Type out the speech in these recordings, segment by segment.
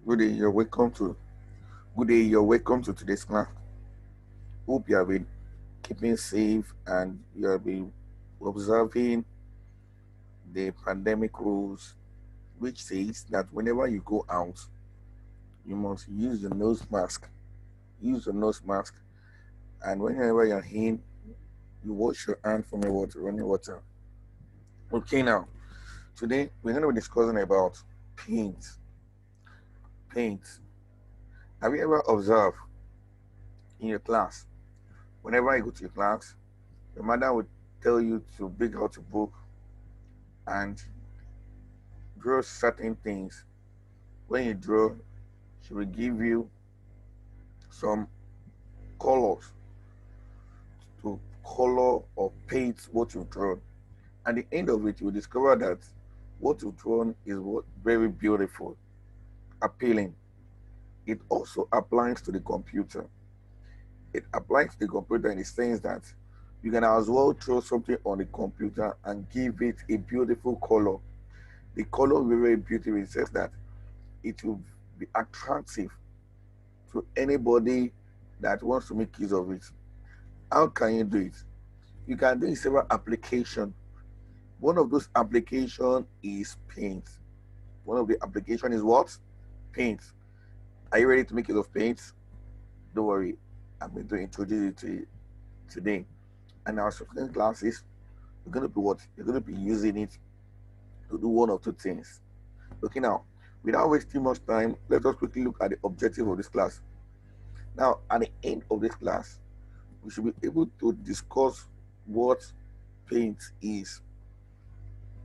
Good day, you're welcome to today's class. Hope you have been keeping safe and you have been observing the pandemic rules, which says that whenever you go out, you must use your nose mask. Use your nose mask, and whenever you're in, you wash your hand from your running water. Okay, now today we're going to be discussing about paint. Paint. Have you ever observed in your class? Whenever you go to your class, your mother would tell you to bring out a book and draw certain things. When you draw, she will give you some colors to color or paint what you've drawn. At the end of it, you will discover that what you've drawn is very beautiful, appealing. It also applies to the computer. It applies to the computer in the sense that you can as well draw something on the computer and give it a beautiful color. The color will be very beautiful. It says that it will be attractive to anybody that wants to make use of it. How can you do it? You can do it in several applications. One of those applications is paint. One of the application is what? Paint. Are you ready to make use of paint? Don't worry, I'm going to introduce it to you today. And our subsequent classes, you're going to be what? You're going to be using it to do one or two things. Okay, now, without wasting much time, let us quickly look at the objective of this class. Now, at the end of this class, we should be able to discuss what paint is,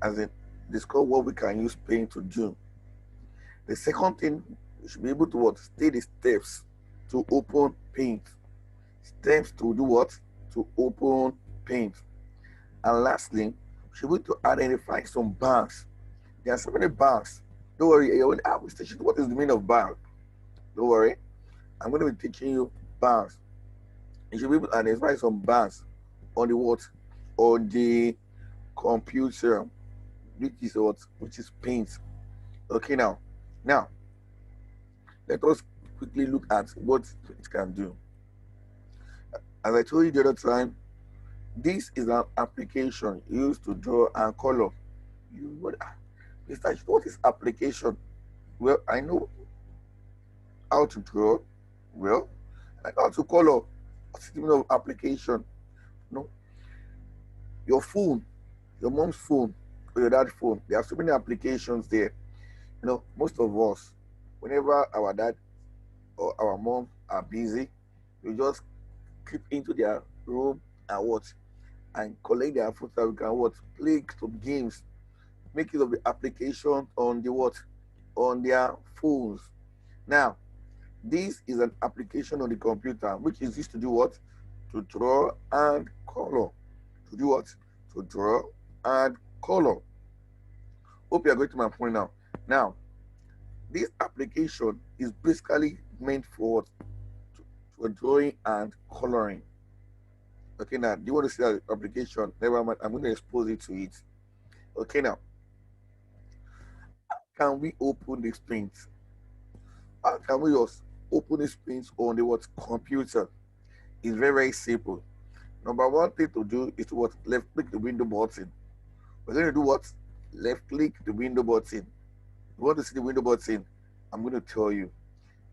as in discuss what we can use paint to do. The second thing, we should be able to what? State the steps to open paint. Steps to do what? To open paint. And lastly, we should be able to identify some bars. There are so many bars. Don't worry, I will teach you what is the meaning of bar. Don't worry, I'm going to be teaching you bars. You should be able to identify some bars on the what? On the computer, which is paint. Okay, now let us quickly look at what it can do. As I told you the other time, this is an application used to draw and color. Mr. What is application? Well, I know how to draw. Well, I know how to color. What's the meaning of application? No, your phone, your mom's phone, or your dad's phone. There are so many applications there. Most of us, whenever our dad or our mom are busy, we just creep into their room and what? And collect their phone so we can what? Play some games, make use of the application on the what? On their phones. Now, this is an application on the computer which is used to do what? To draw and color. To do what? To draw and color. Hope you are going to my point now. Now, this application is basically meant for drawing and coloring. Okay, now, do you want to see that application? Never mind, I'm going to expose it to it. Okay, now, can we open this paint? How can we just open this paint on the what? Computer? It's very, very simple. Number one thing to do is to what? Left click the window button. We're going to do what? Left click the window button. You want to see the window button? I'm going to tell you.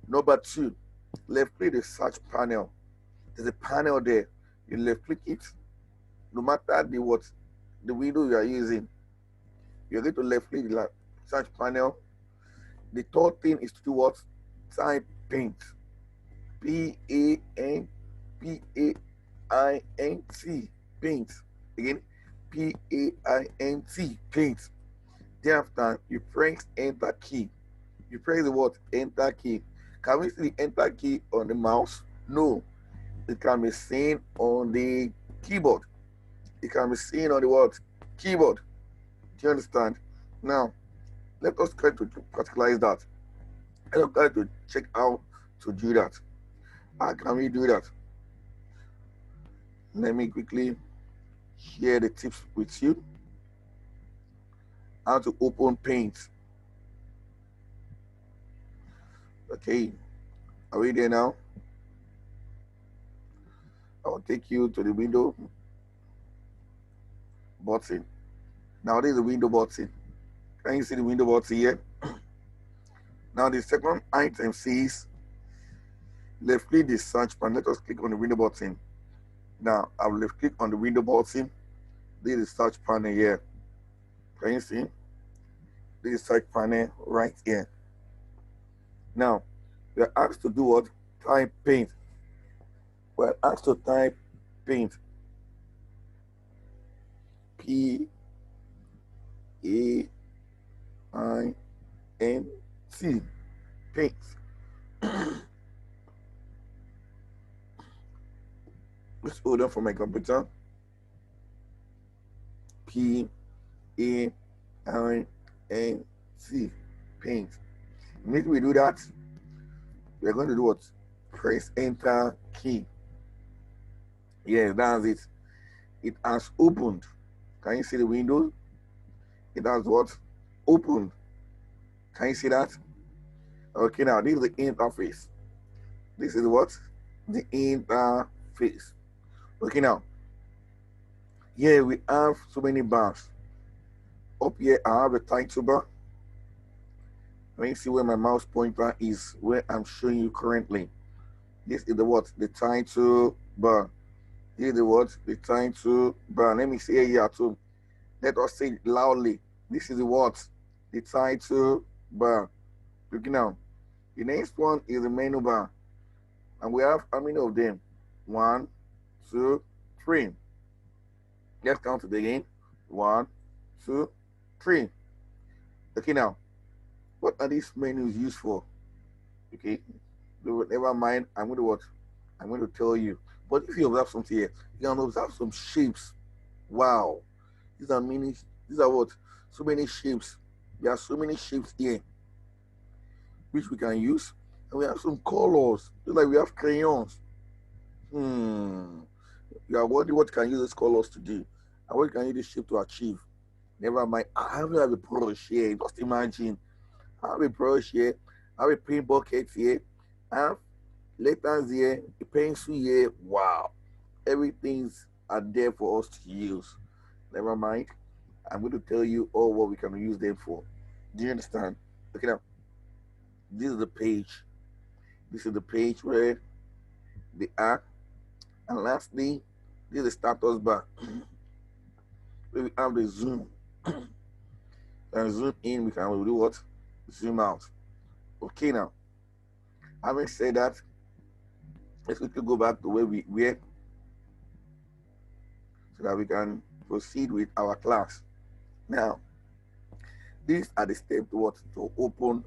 Number two, left click the search panel. There's a panel there. You left click it. No matter the window you are using, you're going to left click the search panel. The third thing is to do what? Type paint. Paint. Paint. Again, paint. Paint. Thereafter, you press enter key. You press the what? Enter key. Can we see the enter key on the mouse? No. It can be seen on the keyboard. It can be seen on the what? Keyboard. Do you understand? Now, let us try to practicalize that. Let us try to check how to do that. How can we do that? Let me quickly share the tips with you. How to open paint. Okay, are we there now? I will take you to the window button. Now this is the window button. Can you see the window button here? Now the second item says left click the search bar. Let us click on the window button. Now I will left click on the window button. This is the search panel here. Can you see? This is search panel right here. Now we are asked to do what? Type paint. We are asked to type paint. P-A-I-N-T. Paint. Let's hold on for my computer. P-A-I-N-T. Paint. Immediately we do that, we're going to do what? Press enter key. Yes, that's it. It has opened. Can you see the window? It has what? Opened. Can you see that? Okay, now this is the interface. This is what? The interface. Okay, now here we have so many bars. Up here I have a title bar. Let me see where my mouse pointer is, where I'm showing you currently. This is the what? The title bar. Here is the what? The title bar. Let me see here too. Let us say it loudly. This is the what? The title bar. Look now. The next one is the menu bar. And we have how many of them? 1, 2, 3. Let's count it again. 1, 2, 3. Okay, now, what are these menus used for? Okay, never mind. I'm going to what? I'm going to tell you. But if you observe something here, you can observe some shapes. Wow, these are many. These are what? So many shapes. There are so many shapes here, which we can use. And we have some colors. Just like we have crayons. You are wondering what can use these colors to do, and what can use this shape to achieve. Never mind. I have a brush here. Just imagine. I have a brush here. I have a paint bucket here. I have letters here, a pencil here. Wow. Everything's are there for us to use. Never mind. I'm going to tell you all what we can use them for. Do you understand? Okay, now, this is the page. This is the page where they are. And lastly, this is the status bar. Where we have the zoom. And zoom in, we can do what? Zoom out. Okay, now, having said that, let's quickly go back to where we were so that we can proceed with our class. Now, these are the steps to what? To open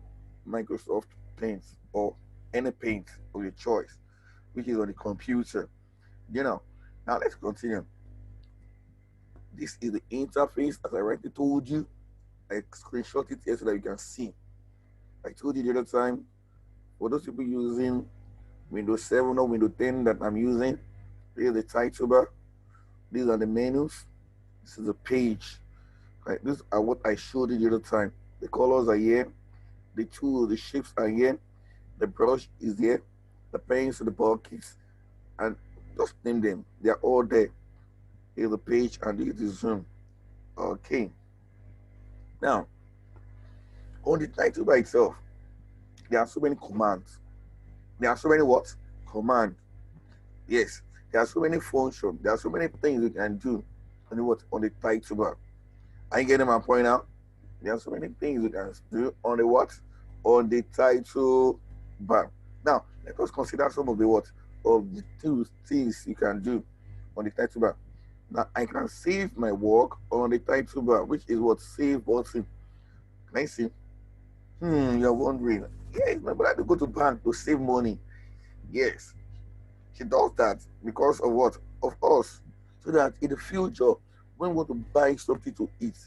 Microsoft Paint or any paint of your choice, which is on the computer. Now let's continue. This is the interface, as I already told you. I screenshot it here so that you can see. I told you the other time, for those people using Windows 7 or Windows 10 that I'm using, here's the title bar. These are the menus. This is the page. Right? These are what I showed you the other time. The colors are here. The tools, the shapes are here. The brush is here. The pens, the buckets, and just name them. They are all there. Here's the page and here's the zoom. Okay. Now, on the title by itself, there are so many commands. There are so many what? Commands. Yes. There are so many functions. There are so many things you can do on the what? On the title bar. Are you getting my point now? There are so many things you can do on the what? On the title bar. Now, let us consider some of the what? Of the two things you can do on the title bar. Now, I can save my work on the title bar, which is what? Save button. Can I see? You're wondering. Yes, my brother to go to bank to save money. Yes, she does that because of what? Of us. So that in the future, when we want to buy something to eat,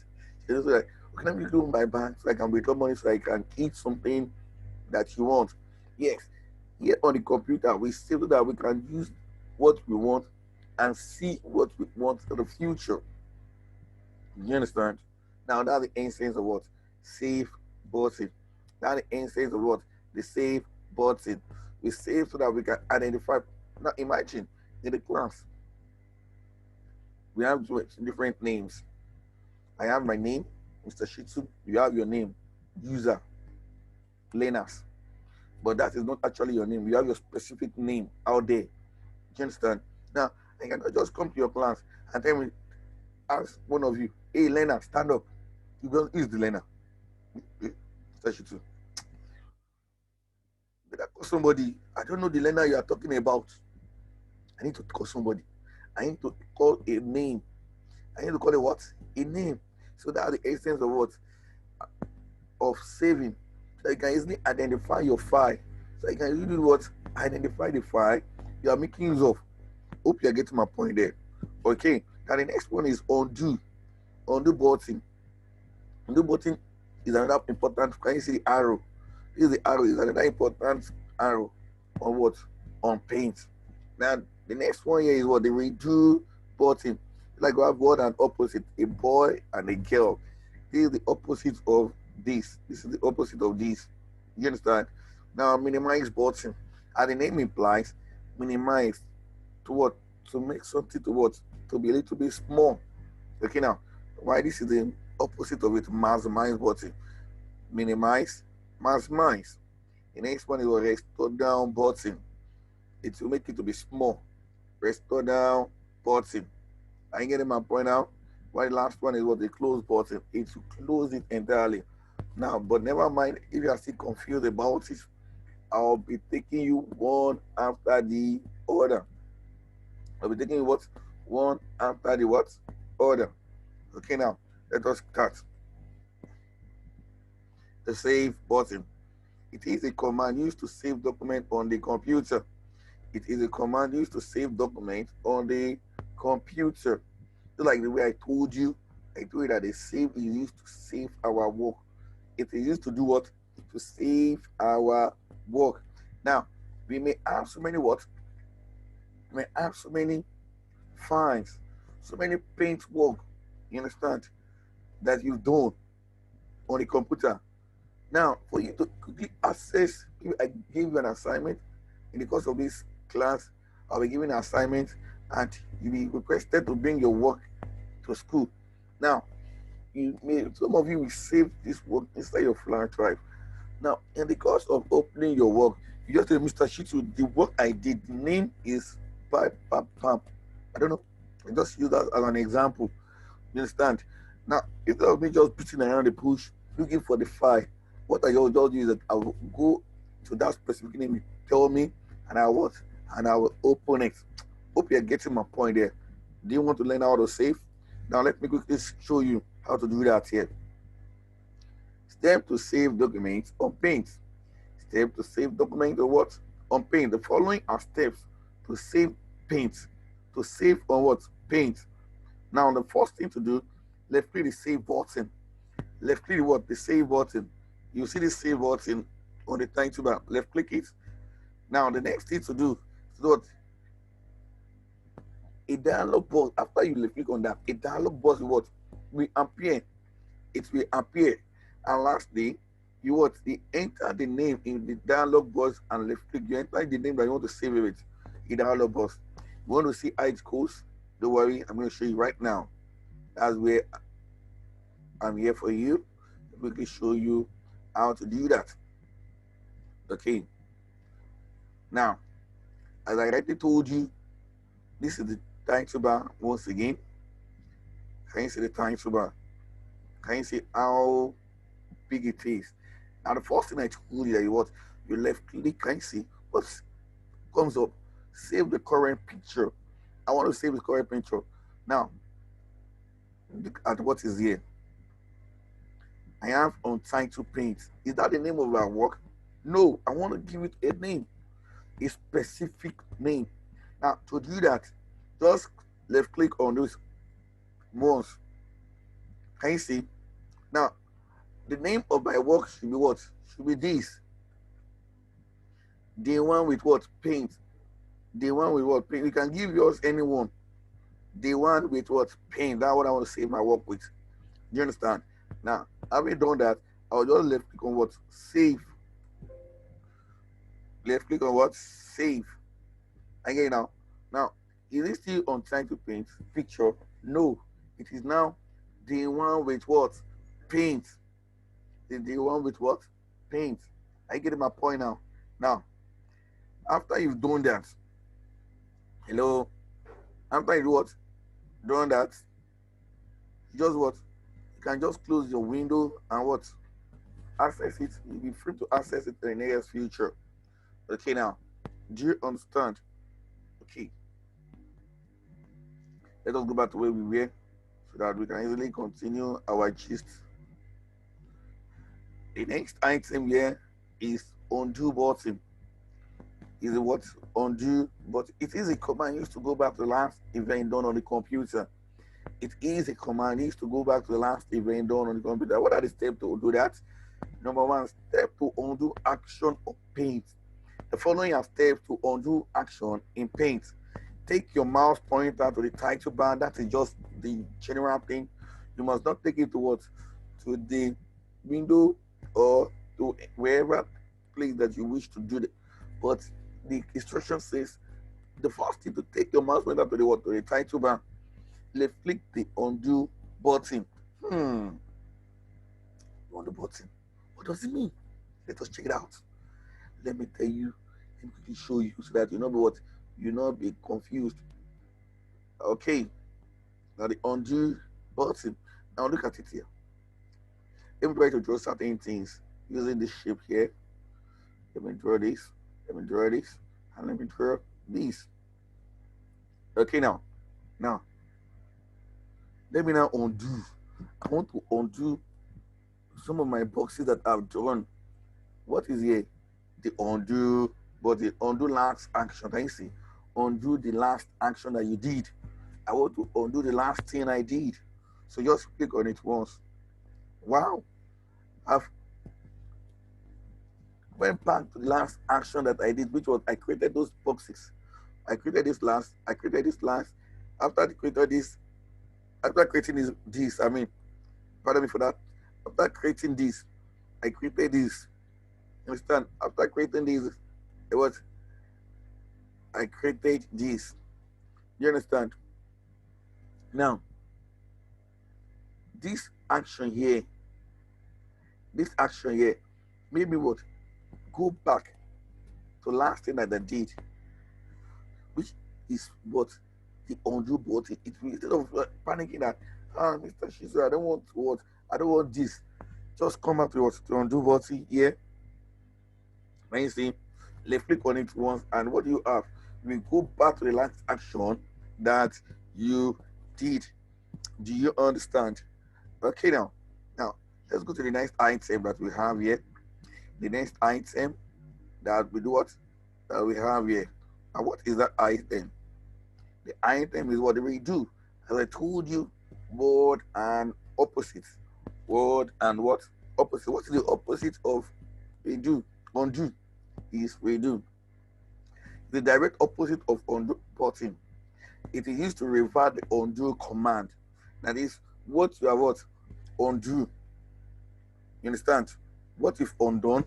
she just like, okay, let me go to my bank so I can withdraw money so I can eat something that you want. Yes, here on the computer, we save so that we can use what we want and see what we want in the future. You understand? Now that's the essence of what? Save button. That's the essence of what? The save button. We save so that we can identify. Now imagine in the class we have different names. I have my name, Mr. Shitsu. You have your name, user, learners. But that is not actually your name. You have your specific name out there. Do you understand? Now, I cannot just come to your class and tell me, ask one of you, hey, learner, stand up. You don't use the learner. Mr. Shitsu. But I call somebody, I don't know the learner you are talking about. I need to call somebody. I need to call a name. I need to call it what? A name. So that's the essence of what? Of saving. So you can easily identify your file. So you can easily do what? Identify the file you are making use of. Hope you are getting my point there. Okay. Now the next one is undo. Undo button. Undo button is another important. Can you see the arrow? This is the arrow. Is another important arrow on what? On paint. Now the next one here is what? The redo button. Like we have word and opposite, a boy and a girl. This is the opposite of this. This is the opposite of this. You understand? Now minimize button. As the name implies, minimize to what? To make something to what? To be a little bit small. Okay now. Why this is the opposite of it, maximize button. Minimize, maximize. The next one is a restore down button. It will make it to be small. Restore down button. Are you getting my point now? Why the last one is what the close button. It will close it entirely. Now, but never mind if you are still confused about it, I'll be taking you one after the other. I'll be taking you what? One after the what? Order. Okay, now let us start. The save button. It is a command used to save document on the computer. It is a command used to save document on the computer. Just like the way I told you that the save is used to save our work. It is used to do what? To save our work. Now, we may have so many what? We may have so many files, so many paint work, you understand, that you've done on the computer. Now, for you to quickly access, if I give you an assignment in the course of this class, I'll be giving an assignment and you'll be requested to bring your work to school. Now, some of you will save this work inside your flash drive. Now, in the course of opening your work, you just tell Mr. Shitu, the work I did, the name is Pam. I don't know. I just use that as an example. You understand? Now, instead of me just beating around the bush, looking for the file, what I will just do is that I will go to that specific name you tell me, and I will open it. Hope you're getting my point there. Do you want to learn how to save? Now let me quickly show you how to do that here. Step to save documents on Paint. Step to save document on what? On Paint. The following are steps to save Paint. To save on what? Paint. Now the first thing to do, left click the save button. Left click what? The save button. You see the save button on the title bar. Left click it. Now the next thing to do is what? A dialog box. After you left click on that, a dialog box what? Will appear. It will appear. And lastly, you what? You enter the name in the dialog box and left click. You enter the name that you want to save it. In the dialog box. You want to see how it goes? Don't worry, I'm going to show you right now. That's where I'm here for you. We can show you how to do that. Okay. Now, as I already told you, this is the title bar once again. Can you see the title bar? Can you see how big it is? Now, the first thing I told you that you what? You left click, can you see what comes up? Save the current picture. I want to save the current picture. Now, look at what is here. I have Untitled Paint. Is that the name of our work? No, I want to give it a name, a specific name. Now, to do that, just left click on those ones. Can you see? Now, the name of my work should be what? Should be this. The one with what? Paint. The one with what? Paint. You can give yours anyone. The one with what? Paint. That's what I want to save my work with. Do you understand? Now, having done that, I'll just left click on what? Save. Left click on what? Save. Again now. Now, is it still on trying to paint picture? No. It is now the one with what? Paint. The one with what? Paint. I get my point now. Now, after you've done that, hello, after you do what? Done that, you just what? You can just close your window and what? Access it. You'll be free to access it in the near future. Okay, now, do you understand? Okay, let us go back to where we were so that we can easily continue our gist. The next item here is undo button. Is it what? Undo, but it is a command used to go back to the last event done on the computer. It is a command used to go back to the last event done on the computer. What are the steps to do that? Number one, step to undo action of paint. The following are steps to undo action in paint. Take your mouse pointer to the title bar. That is just the general thing. You must not take it to what? To the window or to wherever place that you wish to do it. But the instruction says the first thing to take your mouse pointer to the what? To the title bar. Left click the undo button. Undo button. What does it mean? Let us check it out. Let me tell you. Let me quickly show you so that you know what you not be confused. Okay. Now the undo button. Now look at it here. Let me try to draw certain things using this shape here. Let me draw this. Let me draw this. And let me draw this. Okay, now let me now undo. I want to undo some of my boxes that I've drawn. What is here? The undo, but the undo last action. Can you see? Undo the last action that you did. I want to undo the last thing I did. So just click on it once. Wow. I've went back to the last action that I did, which was I created those boxes. I created this last. After I created this, after creating this, I mean, pardon me for that. After creating this, I created this. Understand? After creating this, it was I created this. You understand? Now, this action here, maybe what? Go back to last thing that I did, which is what the undo button. It will, instead of panicking that, Mr. Shizu, I don't want what, I don't want this. Just come back to what to undo button here. When you see, left click on it once, and what do you have? You will go back to the last action that you did. Do you understand? Okay, now let's go to the next item that we have here. The next item that we do what? That we have here. And what is that item? The item is what we do. As I told you, word and opposite. Word and what? Opposite. What is the opposite of redo? Undo is redo. The direct opposite of undo button. It is used to revert the undo command. That is what you have what? Undo. You understand? What if undone?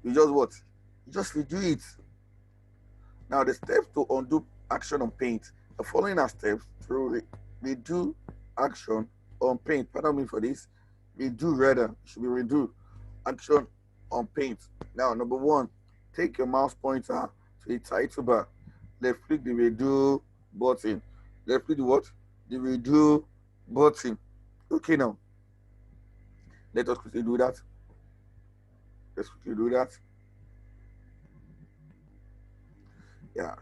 You just what? You just redo it. Now the steps to undo action on paint. The following are steps to redo action on paint. Pardon me for this. Redo rather. It should be redo action on paint. Now number one, take your mouse pointer to the title bar. Left click the redo button. Left click the what? The redo button. Okay, now let us quickly do that. Let's quickly do that. Yes.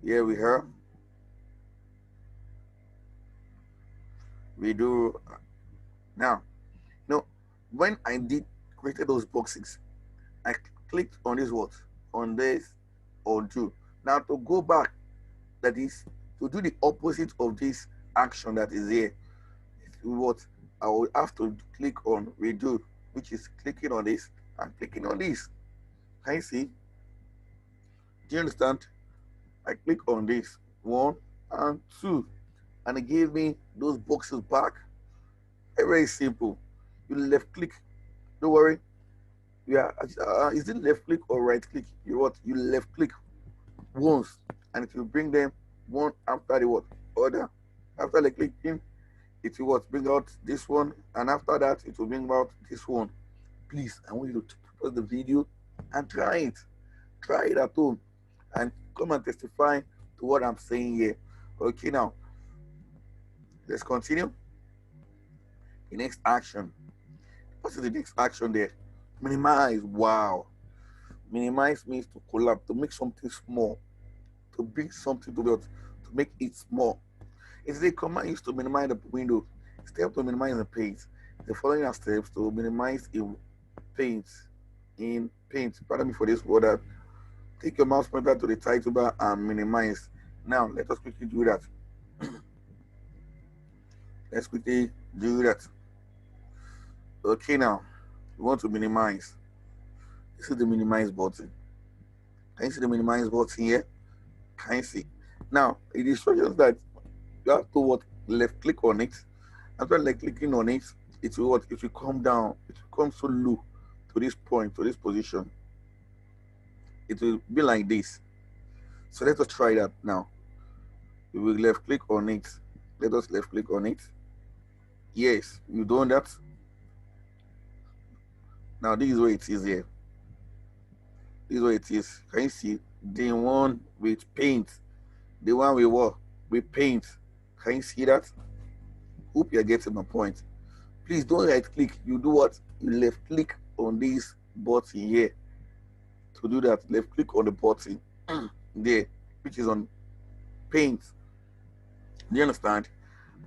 Here we have. We do now. No, when I did created those boxes, I clicked on this what? On this undo. Now to go back, that is to do the opposite of this action that is here. What I will have to click on redo, which is clicking on this and clicking on this. Can you see? Do you understand? I click on this 1 and 2, and it gave me those boxes back. Very, very simple. You left click. Don't worry. Yeah, is it left click or right click? You what? You left click once, and it will bring them one after the what other. After the clicking, it will what bring out this one, and after that, it will bring out this one. Please, I want you to pause the video and try it. Try it at home, and come and testify to what I'm saying here. Okay, now let's continue. The next action. What is the next action there? Minimize. Wow. Minimize means to collapse, to make something small, to bring something to the to make it small. It's a command used to minimize the window. Step to minimize the paint. The following are steps to minimize in paint. In paint. Pardon me for this word. Take your mouse pointer to the title bar and minimize. Now let us quickly do that. Let's quickly do that. Okay, now we want to minimize. This is the minimize button. Can you see the minimize button here? Can you see? Now it instructions that you have to what left click on it. After left clicking on it, it will what? It will come down. It will come so low to this point, to this position. It will be like this. So let us try that now. We will left click on it. Let us left click on it. Yes, you done that. Now this is where it is here. This is where it is. Can you see the one with paint? The one with what? With paint. Can you see that? Hope you're getting my point. Please don't right click. You do what? You left click on this button here. To do that, left click on the button there, which is on paint. Do you understand?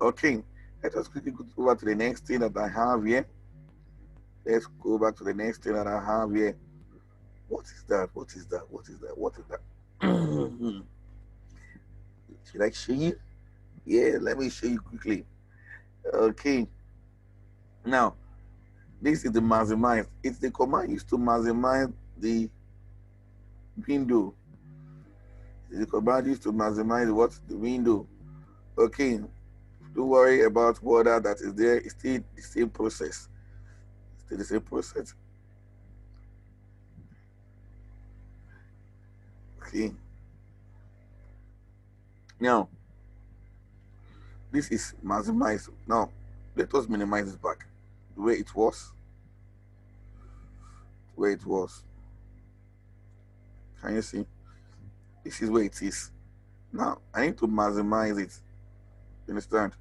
Okay. Let us quickly go over to the next thing that I have here. Let's go back to the next thing that I have here. What is that? What is that? What is that? What is that? Should I show you? Yeah, let me show you quickly. Okay. Now, this is the maximize. It's the command used to maximize the window. The command used to maximize what? The window. Okay. Don't worry about whether that is there. It's still the same process. It's still the same process. Okay. Now, this is maximize. Now, let us minimize it back the way it was. Where it was. Can you see? This is where it is. Now, I need to maximize it. You understand?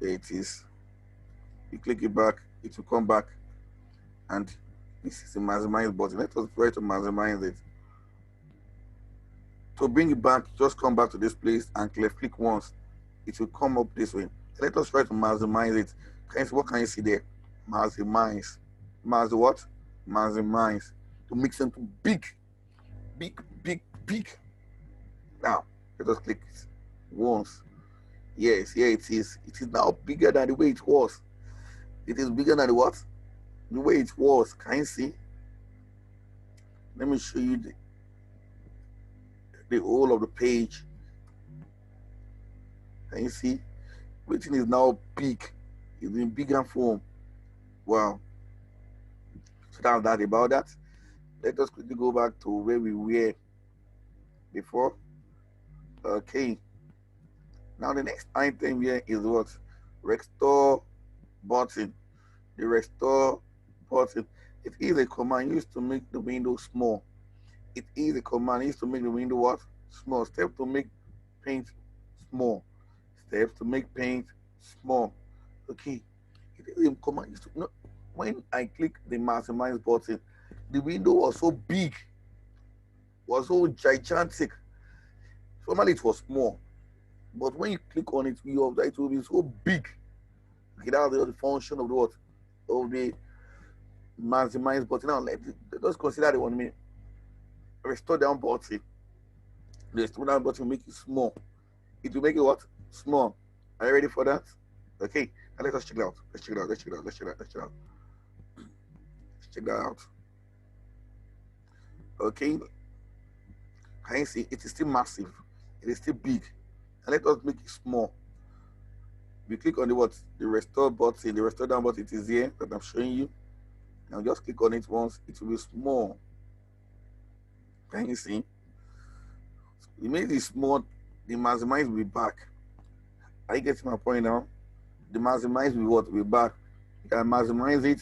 There it is. You click it back, it will come back. And this is the maximize button. Let us try to maximize it. To bring it back, just come back to this place and left click once. It will come up this way. Let us try to maximize it. Can you see, what can you see there? Maximize. Max what? Maximize. To make something big. Big, big, big. Now, let us click it once. Yes, here it is. It is now bigger than the way it was. It is bigger than the what? The way it was. Can you see? Let me show you the whole of the page. Can you see? Everything is now big. It's in bigger form. Wow. So that's that about that. Let us quickly go back to where we were before. Okay. Now the next item here is what? Restore button. The restore button. It is a command used to make the window small. It is a command used to make the window what? Small. Step to make paint small. Steps to make paint small. Okay. It is a command used to, no, when I click the maximize button, the window was so big, was so gigantic. Normally it was small, but when you click on it, it will be so big. Okay, that's the function of the what? Of the maximize button. Now let us consider the one minute. Restore down button. The restore down button will make it small. It will make it what? Small. Are you ready for that? Okay. Now let us check it out. Let's check it out. Let's check it out. Let's check it out. Let's check it out. Let's check that out. Okay. Can you see? It is still massive. It is still big. And let us make it small. We click on the what? The restore button. The restore down button. It is here that I'm showing you. Now just click on it once, it will be small. Can you see? You make it small, the maximize will be back. Are you getting my point now? The maximize will what? Will be back. You can maximize it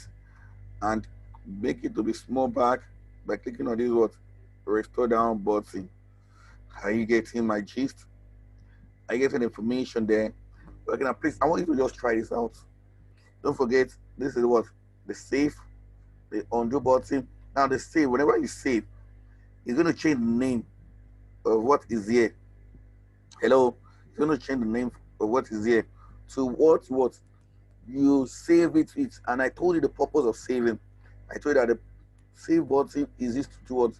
and make it to be small back by clicking on this what? Restore down button. Are you getting my gist? Are you getting information there? Okay, now please, I want you to just try this out. Don't forget, this is what? The save, the undo button. Now the save, whenever you save, it's going to change the name of what is here. Hello? It's going to change the name of what is here to what you save it with. And I told you the purpose of saving. I told you that the save button is this to do what?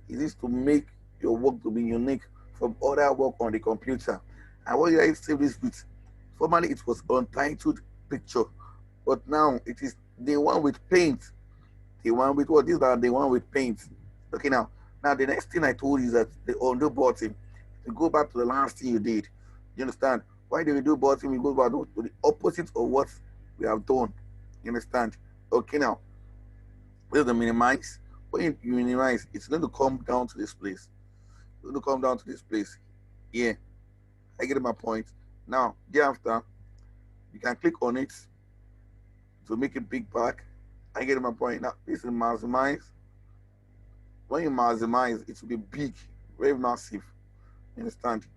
Is this to make your work to be unique from other work on the computer. And what did I save this with? Formerly it was untitled picture, but now it is the one with paint. The one with what? These are the one with paint. Okay, now the next thing I told you is that the undo button. To go back to the last thing you did. You understand? Why do we do button? We go back to the opposite of what we have done. You understand? Okay, now where's the minimize? When you minimize, it's going to come down to this place. It's going to come down to this place. Yeah, I get my point. Now, thereafter, you can click on it to make it big back. I get my point. Now, this is maximize. When you maximize, it will be big, very massive. You understand?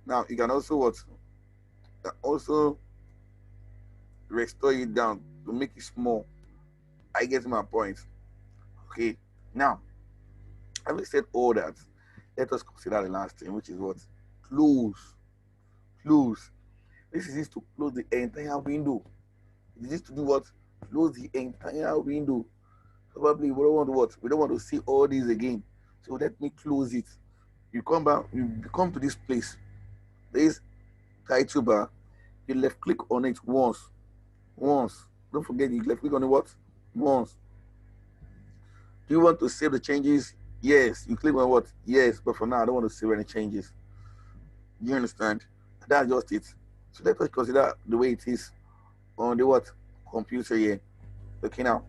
Now, you can also what? Also restore it down to make it small. I get my point. Okay. Now, having said all that, let us consider the last thing, which is what? Close. Close. This is to close the entire window. This is to do what? Close the entire window. Probably we don't want to what? We don't want to see all these again. So let me close it. You come back, you come to this place. There is title bar. You left click on it once. Once. Don't forget you left click on it what? Once. Do you want to save the changes? Yes. You click on what? Yes. But for now, I don't want to save any changes. You understand? That's just it. So let us consider the way it is on the what? Computer here. Okay, now.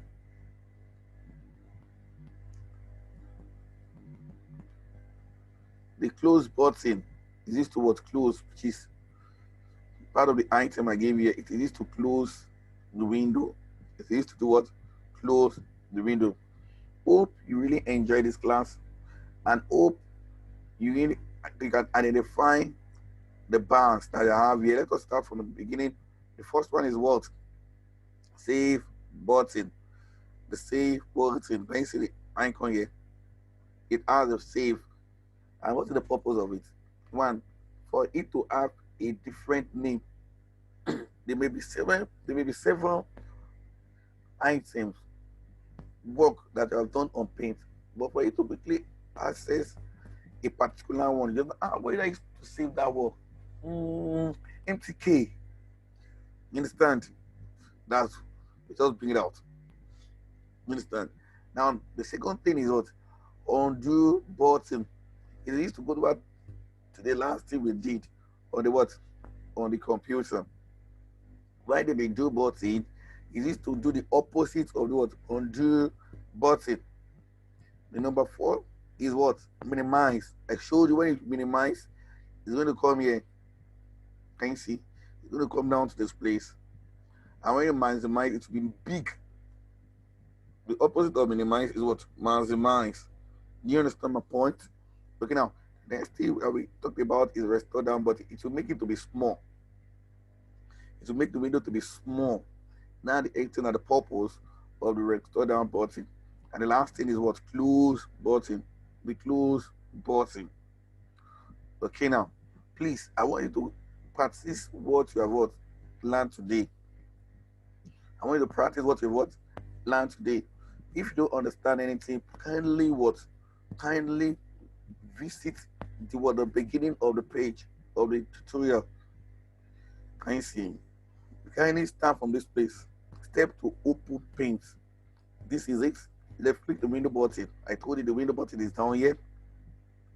The close button is used to what? Close, which is part of the item I gave you. It is used to close the window. It is used to do what? Close the window. Hope you really enjoy this class and hope you really can identify the bars that I have here. Let us start from the beginning. The first one is what? Save button. The save button. Can you see the icon here? It has a save. And what is the purpose of it? One, for it to have a different name. There may be several items, work that you have done on paint. But for you to quickly access a particular one, you just where did I used to save that work? MTK. You understand? That's just bring it out. You understand? Now the second thing is what? Undo button. It used to go back to the last thing we did on the what? On the computer. Why did they do button? It is to do the opposite of the what? Undo button. The number 4 is what? Minimize. I showed you when you minimize, it's going to come here. Can you see? It's going to come down to this place. And when you maximize, it will be big. The opposite of minimize is what? Maximize. Do you understand my point? Okay, now, next thing we talked about is restore down, but it will make it to be small. It will make the window to be small. Now the 18 are the purpose of the restore down button. And the last thing is what? Close button. The close button. Okay, now, please, I want you to practice what you have what learned today. I want you to practice what you have what learned today. If you don't understand anything, kindly what? Kindly visit the beginning of the page of the tutorial. Can you see? Kindly start from this place. Step to open paint. This is it. Left click the window button. I told you the window button is down here.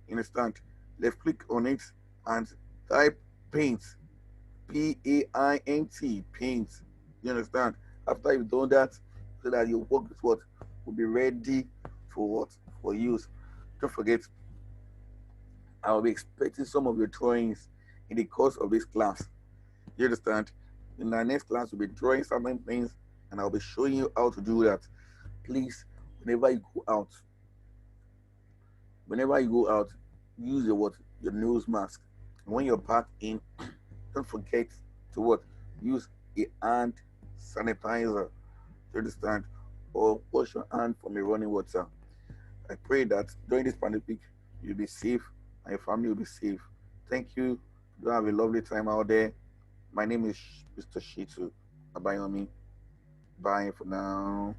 You understand? Left click on it and type paint. Paint. Paint. You understand? After you've done that, so that your work is what will be ready for what for use. Don't forget, I will be expecting some of your drawings in the course of this class. You understand? In our next class, we'll be drawing certain things, and I'll be showing you how to do that. Please, whenever you go out, whenever you go out, use your what your nose mask. And when you're back in, don't forget to what use a hand sanitizer. You understand? Or wash your hand from a running water. I pray that during this pandemic, you'll be safe and your family will be safe. Thank you. Do have a lovely time out there. My name is Mr. Shitu Abayomi. Bye for now.